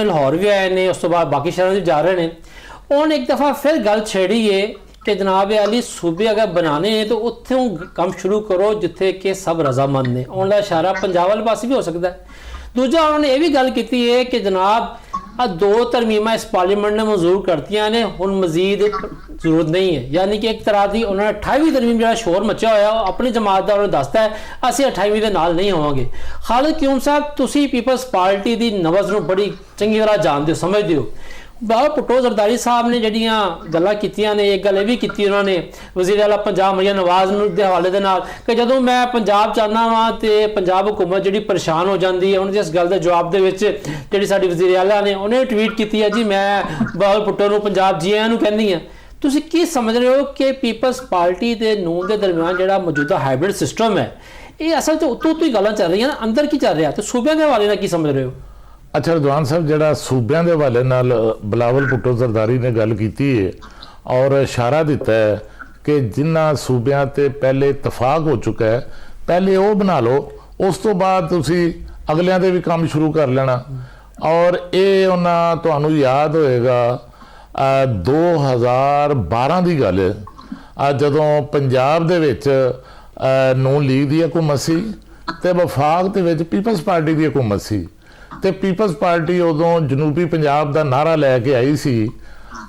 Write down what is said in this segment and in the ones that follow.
ਨੇ, ਲਾਹੌਰ ਵੀ ਆਏ ਨੇ, ਉਸ ਤੋਂ ਬਾਅਦ ਬਾਕੀ ਸ਼ਹਿਰਾਂ 'ਚ ਜਾ ਰਹੇ ਨੇ। ਉਹਨੇ ਇੱਕ ਦफ़ा फिर गल छेड़ी है कि जनाब अली सूबे अगर बनाने हैं तो उत्थों काम शुरू करो जिथे कि सब रजामंद ने। उन्होंने इशारा पंजाब वाले पास भी हो सकता है। दूजा उन्होंने ये भी गल की है कि जनाब आ 2 तरमीमां इस पार्लीमेंट ने मंजूर करतियां ने, हुण मजीद जरूरत नहीं है। यानी कि एक तरह की उन्होंने 28वीं तरमीम जो शोर मचा होया अपनी जमात का उन्होंने दसता है असीं 28वीं के नाल नहीं होवांगे। खालिद क्यूम साहब, तुसीं पीपल्स पार्टी की नब्ज़ नूं बड़ी चंगी तरह जानते हो, समझते हो। बाबा भुट्टो जरदारी साहब ने जिहड़ियां गल्लां कीतियां ने, एक गल ये भी की उन्होंने वज़ीर आला पंजाब मरियम नवाज़ के हवाले दे नाल कि जदों मैं पंजाब चाहना वा तो पंजाब हुकूमत जिहड़ी परेशान हो जाती है। उन्होंने इस गल के जवाब दे विच जिहड़ी साडी वज़ीर आला ने उन्हें ट्वीट की है जी मैं बाबा भुट्टो नूं पंजाब जी आयां नूं कहंदी हां। तुसीं की समझ रहे हो कि पीपल्स पार्टी ते नून के दरमियान जिहड़ा मौजूदा हाइब्रिड सिस्टम है ये असल च उत्तों ही गल्लां चल रही हैं, अंदर की चल रहा है, तो सूबे के हवाले नाल की समझ रहे हो? अच्छा रिजवान साहब, ਜਿਹੜਾ ਸੂਬਿਆਂ ਦੇ ਹਵਾਲੇ ਨਾਲ ਬਿਲਾਵਲ ਭੁੱਟੋ ਜ਼ਰਦਾਰੀ ਨੇ ਗੱਲ ਕੀਤੀ ਹੈ ਔਰ ਇਸ਼ਾਰਾ ਦਿੱਤਾ ਹੈ ਕਿ ਜਿਨ੍ਹਾਂ ਸੂਬਿਆਂ ਤੇ ਪਹਿਲੇ ਇਤਫਾਕ ਹੋ ਚੁੱਕਾ ਹੈ ਪਹਿਲੇ ਉਹ ਬਣਾ ਲਓ, ਉਸ ਤੋਂ ਬਾਅਦ ਤੁਸੀਂ ਅਗਲਿਆਂ ਦੇ ਵੀ ਕੰਮ ਸ਼ੁਰੂ ਕਰ ਲੈਣਾ। ਔਰ ਇਹ ਉਹਨਾਂ ਤੁਹਾਨੂੰ ਯਾਦ ਹੋਏਗਾ 2012 ਦੀ ਗੱਲ ਹੈ ਜਦੋਂ ਪੰਜਾਬ ਦੇ ਵਿੱਚ ਨੂਨ ਲੀਗ ਦੀ ਹਕੂਮਤ ਸੀ ਤੇ ਵਫਾਕ ਦੇ ਵਿੱਚ ਪੀਪਲਸ ਪਾਰਟੀ ਦੀ ਹਕੂਮਤ ਸੀ ਤੇ ਪੀਪਲਸ ਪਾਰਟੀ ਉਦੋਂ ਜਨੂਬੀ ਪੰਜਾਬ ਦਾ ਨਾਰਾ ਲੈ ਕੇ ਆਈ ਸੀ।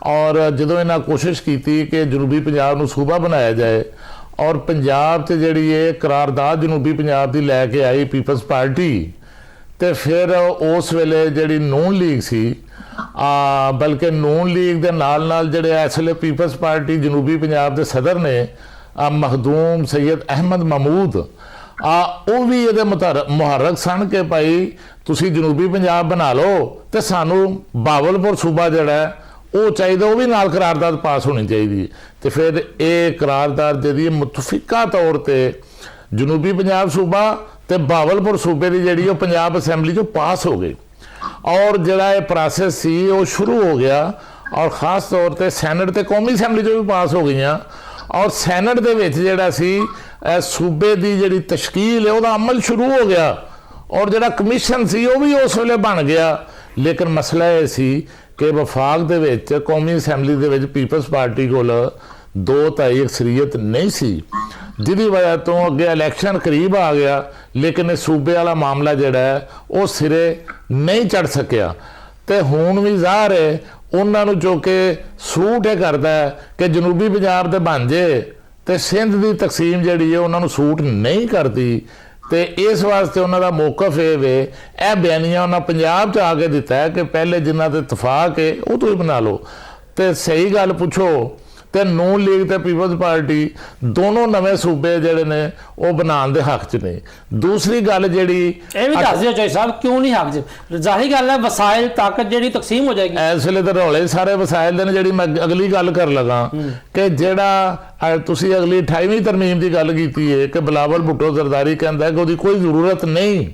ਔਰ ਜਦੋਂ ਇਹਨਾਂ ਕੋਸ਼ਿਸ਼ ਕੀਤੀ ਕਿ ਜਨੂਬੀ ਪੰਜਾਬ ਨੂੰ ਸੂਬਾ ਬਣਾਇਆ ਜਾਏ ਔਰ ਪੰਜਾਬ 'ਚ ਜਿਹੜੀ ਇਹ ਕਰਾਰਦਾਦ ਜਨੂਬੀ ਪੰਜਾਬ ਦੀ ਲੈ ਕੇ ਆਈ ਪੀਪਲਸ ਪਾਰਟੀ ਤੇ ਫਿਰ ਉਸ ਵੇਲੇ ਜਿਹੜੀ ਨੂਨ ਲੀਗ ਸੀ ਬਲਕਿ ਨੂਨ ਲੀਗ ਦੇ ਨਾਲ ਨਾਲ ਜਿਹੜੇ ਇਸ ਵੇਲੇ ਪੀਪਲਸ ਪਾਰਟੀ ਜਨੂਬੀ ਪੰਜਾਬ ਦੇ ਸਦਰ ਨੇ ਮਖਦੂਮ ਸੈयद ਅਹਿਮਦ ਮਹਿਮੂਦ ਉਹ ਵੀ ਇਹਦੇ ਮੁਹਰਕ ਸਨ ਕਿ ਭਾਈ ਤੁਸੀਂ ਜਨੂਬੀ ਪੰਜਾਬ ਬਣਾ ਲਓ ਤੇ ਸਾਨੂੰ ਬਾਵਲਪੁਰ ਸੂਬਾ ਜਿਹੜਾ ਉਹ ਚਾਹੀਦਾ, ਉਹ ਵੀ ਨਾਲ ਕਰਾਰਦਾਦ ਪਾਸ ਹੋਣੀ ਚਾਹੀਦੀ। ਤੇ ਫਿਰ ਇਹ ਕਰਾਰਦਾਦ ਜਿਹੜੀ ਮੁਤਫਿਕਾ ਤੌਰ ਤੇ ਜਨੂਬੀ ਪੰਜਾਬ ਸੂਬਾ ਤੇ ਬਾਵਲਪੁਰ ਸੂਬੇ ਦੀ ਜਿਹੜੀ ਉਹ ਪੰਜਾਬ ਅਸੈਂਬਲੀ 'ਚੋਂ ਪਾਸ ਹੋ ਗਈ ਔਰ ਜਿਹੜਾ ਇਹ ਪ੍ਰੋਸੈਸ ਸੀ ਉਹ ਸ਼ੁਰੂ ਹੋ ਗਿਆ ਔਰ ਖਾਸ ਤੌਰ ਤੇ ਸੈਨੇਟ ਤੇ ਕੌਮੀ ਅਸੈਂਬਲੀ 'ਚੋਂ ਵੀ ਪਾਸ ਹੋ ਗਈਆਂ ਔਰ ਸੈਨੇਟ ਦੇ ਵਿੱਚ ਜਿਹੜਾ ਸੀ ਸੂਬੇ ਦੀ ਜਿਹੜੀ ਤਸ਼ਕੀਲ ਹੈ ਉਹਦਾ ਅਮਲ ਸ਼ੁਰੂ ਹੋ ਗਿਆ ਔਰ ਜਿਹੜਾ ਕਮਿਸ਼ਨ ਸੀ ਉਹ ਵੀ ਉਸ ਵੇਲੇ ਬਣ ਗਿਆ। ਲੇਕਿਨ ਮਸਲਾ ਇਹ ਸੀ ਕਿ ਵਫਾਕ ਦੇ ਵਿੱਚ ਕੌਮੀ ਅਸੈਂਬਲੀ ਦੇ ਵਿੱਚ ਪੀਪਲਸ ਪਾਰਟੀ ਕੋਲ 2/3 ਅਕਸਰੀਅਤ ਨਹੀਂ ਸੀ, ਜਿਹਦੀ ਵਜ੍ਹਾ ਤੋਂ ਅੱਗੇ ਇਲੈਕਸ਼ਨ ਕਰੀਬ ਆ ਗਿਆ ਲੇਕਿਨ ਇਹ ਸੂਬੇ ਵਾਲਾ ਮਾਮਲਾ ਜਿਹੜਾ ਹੈ ਉਹ ਸਿਰੇ ਨਹੀਂ ਚੜ ਸਕਿਆ। ਤੇ ਹੁਣ ਵੀ ਜ਼ਾਹਰ ਹੈ ਉਹਨਾਂ ਨੂੰ ਜੋ ਕਿ ਸੂਟ ਇਹ ਕਰਦਾ ਹੈ ਕਿ ਜਨੂਬੀ ਪੰਜਾਬ ਦੇ ਬਣ ਜੇ ਤੇ ਸਿੰਧ ਦੀ ਤਕਸੀਮ ਜਿਹੜੀ ਹੈ ਉਹਨਾਂ ਨੂੰ ਸੂਟ ਨਹੀਂ ਕਰਦੀ। ਤੇ ਇਸ ਵਾਸਤੇ ਉਹਨਾਂ ਦਾ ਮੌਕਫ ਇਹ ਵੇ ਇਹ ਬਿਆਨੀਆਂ ਉਹਨਾਂ ਪੰਜਾਬ 'ਚ ਆ ਕੇ ਦਿੱਤਾ ਹੈ ਕਿ ਪਹਿਲੇ ਜਿਨ੍ਹਾਂ ਤੇ ਇਤਫਾਕ ਹੈ ਉਹ ਤੁਸੀਂ ਬਣਾ ਲਓ। ਤੇ ਸਹੀ ਗੱਲ ਪੁੱਛੋ ਤੇ ਨੂਨ ਲੀਗ ਤੇ ਪੀਪਲਸ ਪਾਰਟੀ ਦੋਨੋਂ ਨਵੇਂ ਸੂਬੇ ਜਿਹੜੇ ਨੇ ਉਹ ਬਣਾਉਣ ਦੇ ਹੱਕ 'ਚ ਨੇ। ਦੂਸਰੀ ਗੱਲ ਜਿਹੜੀ ਇਹ ਵੀ ਦੱਸ ਦਿਓ ਚਾਹੀ ਸਾਹਿਬ ਕਿਉਂ ਨਹੀਂ ਹੱਕ 'ਚ? ਜ਼ਾਹਿਰ ਗੱਲ ਹੈ ਵਸਾਇਲ ਤਾਕਤ ਜਿਹੜੀ ਤਕਸੀਮ ਹੋ ਜਾਏਗੀ ਇਸ ਵੇਲੇ ਤਾਂ ਰੌਲੇ ਸਾਰੇ ਵਸਾਇਲ ਦੇ ਨੇ। ਜਿਹੜੀ ਮੈਂ ਅਗਲੀ ਗੱਲ ਕਰ ਲਗਾ ਕਿ ਜਿਹੜਾ ਤੁਸੀਂ ਅਗਲੀ 28ਵੀਂ ਤਰਮੀਮ ਦੀ ਗੱਲ ਕੀਤੀ ਹੈ ਕਿ ਬਿਲਾਵਲ ਭੁੱਟੋ ਜ਼ਰਦਾਰੀ ਕਹਿੰਦਾ ਕਿ ਉਹਦੀ ਕੋਈ ਜ਼ਰੂਰਤ ਨਹੀਂ।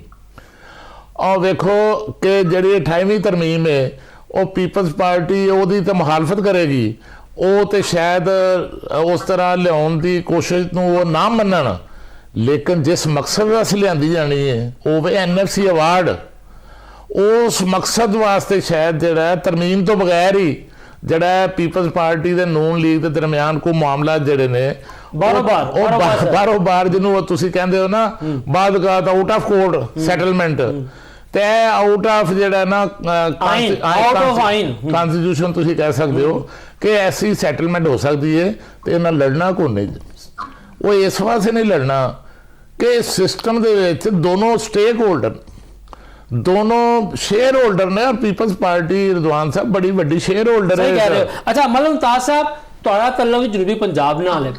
ਔਰ ਵੇਖੋ ਕਿ ਜਿਹੜੀ 28ਵੀਂ ਤਰਮੀਮ ਹੈ ਉਹ ਪੀਪਲਸ ਪਾਰਟੀ ਉਹਦੀ ਤਾਂ ਮੁਖਾਲਫਤ ਕਰੇਗੀ, ਉਹ ਤੇ ਸ਼ਾਇਦ ਉਸ ਤਰ੍ਹਾਂ ਲਿਆਉਣ ਦੀ ਕੋਸ਼ਿਸ਼ ਨੂੰ ਉਹ ਨਾ ਮੰਨਣ, ਲੇਕਿਨ ਜਿਸ ਮਕਸਦ ਵਾਸਤੇ ਲਿਆਂਦੀ ਜਾਣੀ ਹੈ ਉਹ ਵੀ NFC ਅਵਾਰਡ, ਉਸ ਮਕਸਦ ਵਾਸਤੇ ਸ਼ਾਇਦ ਜਿਹੜਾ ਤਰਮੀਮ ਤੋਂ ਬਗੈਰ ਹੀ ਜਿਹੜਾ ਪੀਪਲਸ ਪਾਰਟੀ ਦੇ ਨੂਨ ਲੀਗ ਦੇ ਦਰਮਿਆਨ ਕੋਈ ਮਾਮਲਾ ਜਿਹੜੇ ਨੇ ਬਾਰੋ-ਬਾਰ ਜਿਹਨੂੰ ਤੁਸੀਂ ਕਹਿੰਦੇ ਹੋ ਨਾ ਬਾਦਗਾਤ ਆਊਟ ਆਫ ਕੋਰਟ ਸੈਟਲਮੈਂਟ ਤੇ ਆਊਟ ਆਫ ਜਿਹੜਾ ਨਾ ਕਨਸਟੀਟਿਊਸ਼ਨ ਤੁਸੀਂ ਕਹਿ ਸਕਦੇ ਹੋ ਕਿ ਐਸੀ ਸੈਟਲਮੈਂਟ ਹੋ ਸਕਦੀ ਹੈ ਤੇ ਇਹਨਾਂ ਲੜਨਾ ਕੋਈ ਨਹੀਂ। ਉਹ ਇਸ ਵਾਸਤੇ ਨਹੀਂ ਲੜਨਾ ਕਿ ਸਿਸਟਮ ਦੇ ਵਿੱਚ ਦੋਨੋਂ ਸਟੇਕ ਹੋਲਡਰ ਦੋਨੋਂ ਸ਼ੇਅਰ ਹੋਲਡਰ ਨੇ। ਪੀਪਲਸ ਪਾਰਟੀ ਰਿਜ਼ਵਾਨ ਸਾਹਿਬ ਬੜੀ ਵੱਡੀ ਸ਼ੇਅਰ ਹੋਲਡਰ ਹੈ। ਅੱਛਾ ਮਲਕ ਮੁਮਤਾਜ਼ ਸਾਹਿਬ ਤੁਹਾਡਾ ਤਲਕ ਜਨੂਬੀ ਪੰਜਾਬ ਨਾਲ ਹੈ।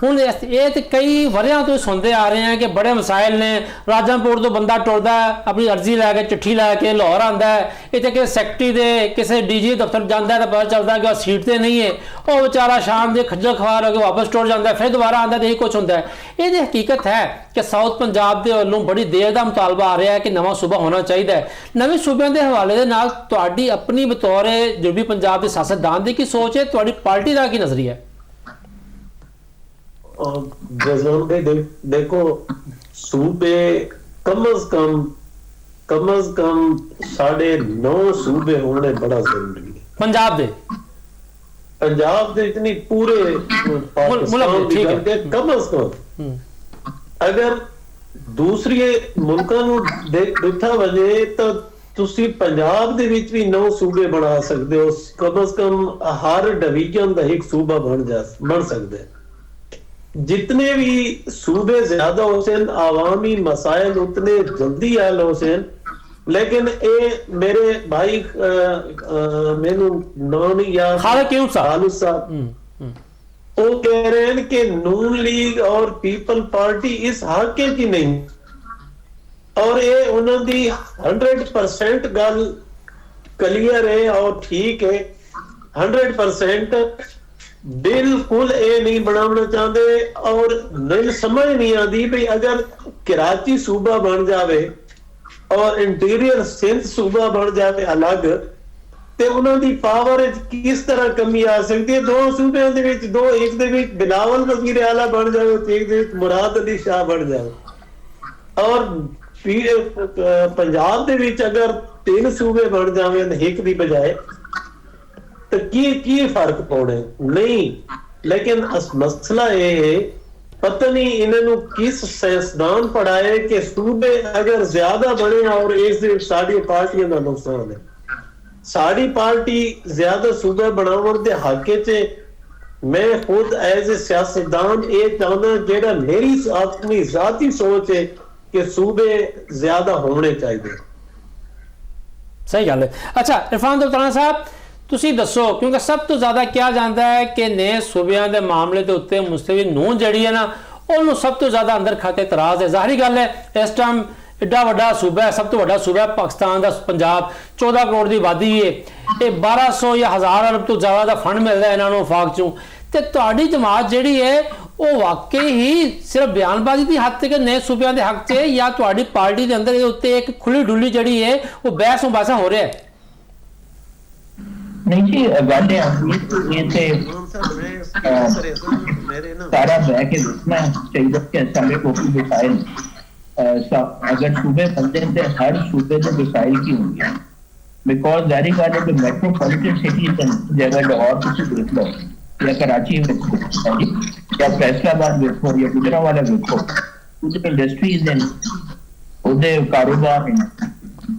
ਹੁਣ ਇਹ ਤੇ ਕਈ ਵਰਿਆਂ ਤੋਂ ਸੁਣਦੇ ਆ ਰਹੇ ਆ ਕਿ ਬੜੇ ਮਸਾਇਲ ਨੇ। ਰਾਜਮਪੁਰ ਤੋਂ ਬੰਦਾ ਟੁਰਦਾ ਆਪਣੀ ਅਰਜ਼ੀ ਲੈ ਕੇ ਚਿੱਠੀ ਲੈ ਕੇ ਲਾਹੌਰ ਆਉਂਦਾ ਹੈ, ਇੱਥੇ ਕਿਸੇ ਸੈਕਟਰੀ ਦੇ ਕਿਸੇ DG ਦਫ਼ਤਰ ਜਾਂਦਾ ਤਾਂ ਪਤਾ ਚੱਲਦਾ ਕਿ ਉਹ ਸੀਟ ਤੇ ਨਹੀਂ ਹੈ, ਉਹ ਵਿਚਾਰਾ ਸ਼ਾਮ ਦੇ ਖੱਜਲ ਖਵਾਰ ਹੋ ਕੇ ਵਾਪਸ ਟੁਰ ਜਾਂਦਾ, ਫਿਰ ਦੁਬਾਰਾ ਆਉਂਦਾ ਤੇ ਇਹੀ ਕੁਛ ਹੁੰਦਾ ਹੈ। ਇਹ ਦੀ ਹਕੀਕਤ ਹੈ ਕਿ ਸਾਊਥ ਪੰਜਾਬ ਦੇ ਵੱਲੋਂ ਬੜੀ ਦੇਰ ਦਾ ਮੁਤਾਲਬਾ ਆ ਰਿਹਾ ਹੈ ਕਿ ਨਵਾਂ ਸੂਬਾ ਹੋਣਾ ਚਾਹੀਦਾ ਹੈ। ਨਵੇਂ ਸੂਬਿਆਂ ਦੇ ਹਵਾਲੇ ਦੇ ਨਾਲ ਤੁਹਾਡੀ ਆਪਣੀ ਬਤੌਰ ਜਨੂਬੀ ਪੰਜਾਬ ਦੇ ਸਿਆਸਤਦਾਨ ਦੀ ਕੀ ਸੋਚ ਹੈ, ਤੁਹਾਡੀ ਪਾਰਟੀ ਦਾ ਕੀ ਨਜ਼ਰੀਆ ਹੈ? देखो सूबे कम अज कम कम अज कम 9.5 सूबे होने बड़ा जरूरी है। पंजाब दे पंजाब दे इतनी पूरे पाकिस्तान दी गल के कम अज कम अगर दूसरे मुल्कां नूं देखा वजे तो ਤੁਸੀਂ पंजाब दे विच भी 9 सूबे बना सकते हो। कम अज कम हर डिवीजन का एक सूबा बन सकते। जितने भी सूबे ज्यादा होसेन आवामी मसाइल उतने जल्दी हल होसेन। लेकिन ये मेरे भाई मैनू नाम नहीं याद, खालिद साहब वो कह रहे हैं कि नून लीग और पीपल पार्टी इस हक की नहीं, और ये उन्होंने 100% गल क्लियर है और ठीक है। 100% बिल्कुल ये नहीं बनाना चाहते और नहीं समझ नहीं आती भाई अगर कराची सूबा बन जावे और इंटीरियर सिंध सूबा बन जावे अलग ते उन्होंने पावर किस तरह कमी आ सकती है। 2 सूबे दे विच एक दे विच बिलावल वजीर आला बन जावे, एक दे विच मुराद अली शाह बन जावे, और पंजाब दे विच अगर 3 सूबे बन जावे एक दी बजाय तो की फर्क पौने नहीं। लेकिन मसला ये है पता नहीं इन्होंने किस साइंसदान पढ़ाए कि सूबे अगर ज्यादा बने और इस साड़ी पार्टियों का नुकसान है। साड़ी पार्टी ज्यादा सूबे बनावन दे हक च मैं खुद एज ए सियासतदान ये चाहना जेड़ा मेरी अपनी जाती सोच है कि सूबे ज्यादा होने चाहिए। सही गल है। अच्छा इरफान दुलताना साहब ਤੁਸੀਂ ਦੱਸੋ, क्योंकि सब तो ज़्यादा ਕਿਹਾ ਜਾਂਦਾ है कि नए सूबਿਆਂ ਦੇ ਮਾਮਲੇ ਦੇ ਉੱਤੇ ਮੁਸਤਫੀ ਨੂਨ ਜਿਹੜੀ ਹੈ ਨਾ ਉਹਨੂੰ ਸਭ ਤੋਂ ਜ਼ਿਆਦਾ ਅੰਦਰ ਖਾਤੇ ਇਤਰਾਜ਼ ਹੈ। ਜ਼ਾਹਰੀ ਗੱਲ ਹੈ ਇਸ ਟਾਈਮ ਏਡਾ ਵੱਡਾ ਸੂਬਾ ਹੈ, ਸਭ ਤੋਂ ਵੱਡਾ ਸੂਬਾ ਹੈ ਪਾਕਿਸਤਾਨ ਦਾ ਪੰਜਾਬ, 14 ਕਰੋੜ ਦੀ ਆਬਾਦੀ ਹੈ, ਇਹ 1200 ਜਾਂ 1000 ਅਰਬ ਤੋਂ ਜ਼ਿਆਦਾ ਦਾ ਫੰਡ ਮਿਲਦਾ ਇਹਨਾਂ ਨੂੰ ਵਫਾਕ ਚੋਂ, ਤੇ ਤੁਹਾਡੀ ਜਮਾਤ ਜਿਹੜੀ ਹੈ ਉਹ ਵਾਕਈ ਹੀ ਸਿਰਫ ਬਿਆਨਬਾਜ਼ੀ ਦੀ ਹੱਦ ਤੱਕ ਨਏ ਸੂਬਿਆਂ ਦੇ ਹੱਕ 'ਚ ਹੈ ਜਾਂ ਤੁਹਾਡੀ ਪਾਰਟੀ ਦੇ ਅੰਦਰ ਇਹਦੇ ਉੱਤੇ ਇੱਕ ਖੁੱਲੀ ਡੁੱਲੀ ਜਿਹੜੀ ਹੈ ਉਹ ਬਹਿਸ ਮੁਬਾਸਾ ਹੋ ਰਿਹਾ ਹੈ? नहीं जी गल ये सारा बह के देखना चाहिए कि सारे को मिसाइल अगर सूबे बनते हैं तो हर सूबे के मिसाइल की होंगे। बिकॉज जारी गल है कि मेट्रोपॉलिटन सिटी जगह लाहौर तुम देख लो या कराची या फैसलाबाद देखो या गुजरांवाला देखो, उस इंडस्ट्रीज हैं, उहदे कारोबार हैं,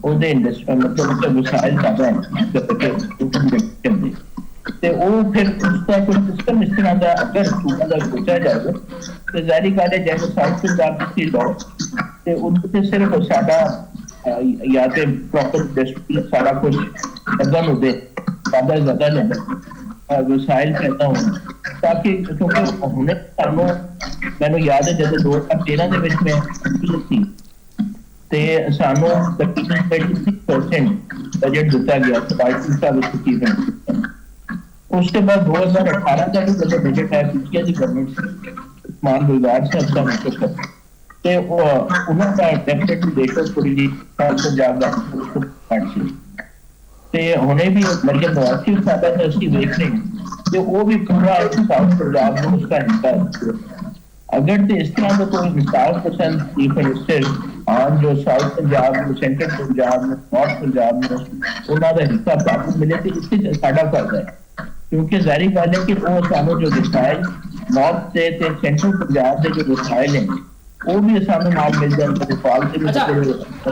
मतलब मिसाइल ज्यादा है ते वो फिर उसका कोई सिस्टम इस तरह का अगर सूबा का सोचा जाए तो जारी गल है जैसे साउथ पंजाब की लॉ ते उनसे सिर्फ साडा या ते प्रॉपर इंडस्ट्री सारा कुछ लगन होते ज्यादा ज्यादा लेना मिसाइल पैदा हो, ताकि क्योंकि हुणे सानू मैनू याद है जब 2013 ਦੇ ਵਿੱਚ मैं थी ਤੇ ਸਾਨੂੰ ਤਕਰੀਬਨ 33% ਬਜਟ ਦਿੱਤਾ ਗਿਆ ਪਾਰਟੀ ਸਾਹਿਬ ਵਿੱਚ। ਉਸ ਤੋਂ ਬਾਅਦ 2018 ਦਾ ਵੀ ਜਦੋਂ ਬਜਟ ਆਇਆ ਪਿਛਲੀ ਦੀ ਗਵਰਨਮੈਂਟ ਮਾਨ ਗੁਲਜ਼ਾਰ ਸਾਹਿਬ ਦਾ ਮਤਲਬ ਤੇ ਉਹਨਾਂ ਦਾ ਡੈਫੀਨਿਟਲੀ ਦੇਖੋ ਥੋੜੀ ਜੀ ਪੰਜਾਬ ਦਾ ਪਾਰਟੀ ਤੇ ਹੁਣੇ ਵੀ ਮਰਕਜ਼ ਨਵਾਜ਼ੀ ਸਾਹਿਬ ਦਾ ਅਸੀਂ ਦੇਖ ਰਹੇ ਹਾਂ ਤੇ ਉਹ ਵੀ ਪੂਰਾ ਸਾਊਥ ਪੰਜਾਬ ਨੂੰ ਉਸका हिस्सा है। अगर तो इस तरह का कोई 50% चीफ मिनिस्टर आज जो साउथ पंजाब में, सेंट्रल पंजाब में, नॉर्थ पंजाब में उन्होंने हिस्सा प्राप्त मिले तो इससे साडा फायदा है। क्योंकि जाहिर गल है कि वो सानू जो मिसाइल नॉर्थ से सेंट्रल पंजाब के जो मिसाइल हैं वो भी सानू नाल मिल जाए।